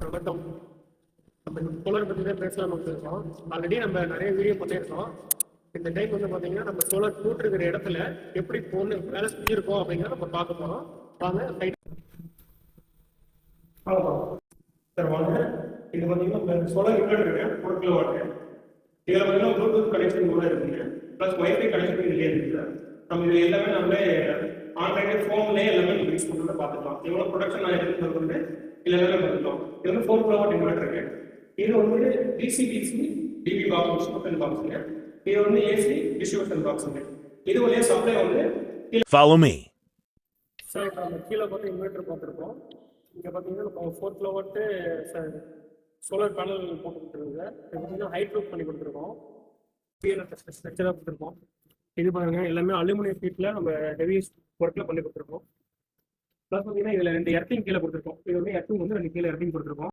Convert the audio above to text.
வணக்கம். நம்ம சோலார் பற்றி தான் பேசலாம் இருக்கோம். ஆல்ரெடி நம்ம நிறைய வீடியோ பண்ணியிருக்கோம். இந்த டைம் வந்து பார்த்தீங்கன்னா நம்ம சோலார் போட்டிருக்கிற இடத்துல எப்படி பொண்ணு வேலை செஞ்சிருக்கோம் அப்படிங்கிறத நம்ம பார்க்க போகிறோம். வாங்க சார் வாங்க. இது பார்த்தீங்கன்னா சோலார் இன்வெர்டருங்க 4 கிலோவாட். இதில் பார்த்தீங்கன்னா ப்ளூடூத் கனெக்ஷன் கூட இருக்குங்க, ப்ளஸ் வைஃபை கனெக்ஷன் இதுலேயே இருக்குது. நம்ம இது எல்லாமே நம்மளே ஆண்ட்ராய்டு ஃபோன்லேயே எல்லாமே யூஸ் பண்ணுறத பார்த்துக்கலாம். எவ்வளோ ப்ரொடக்ஷன் நான் எடுத்துகிட்டு வந்து இது எல்லாமே பார்த்துக்கலாம். இது வந்து 4 கிலோவாட் இன்வெர்டருங்க. இது வந்து டிசி டிவி பாக்ஸ் ஓப்பன் பாக்ஸுங்க. இது வந்து ஏசி டிஸ்ட்ரிபியூஷன் பாக்ஸுங்க. இது வழியாக சப்ளை வந்து Follow me. சார் இப்போ நம்ம கீழே பார்த்து இன்வெர்டர் பார்த்துருக்கோம். இங்கே பார்த்தீங்கன்னா நம்ம 4 கிலோவாட்டு சோலார் பேனல் போட்டு கொடுத்துருக்குங்க. இது பார்த்தீங்கன்னா ஹைட் ப்ரூஃப் பண்ணி கொடுத்துருக்கோம். ஸ்ட்ரக்சராக கொடுத்துருக்கோம். இது பாருங்க எல்லாமே அலுமினியம் ஷீட்டில் நம்ம ஹெவி ஒர்க்கில் பண்ணி கொடுத்துருக்கோம். ப்ளஸ் பார்த்தீங்கன்னா இதில் 2 எர்த்திங் கீழே கொடுத்துருக்கோம். இது வந்து எர்த்திங் வந்து 2 கீழே எர்த்திங் கொடுத்துருக்கோம்.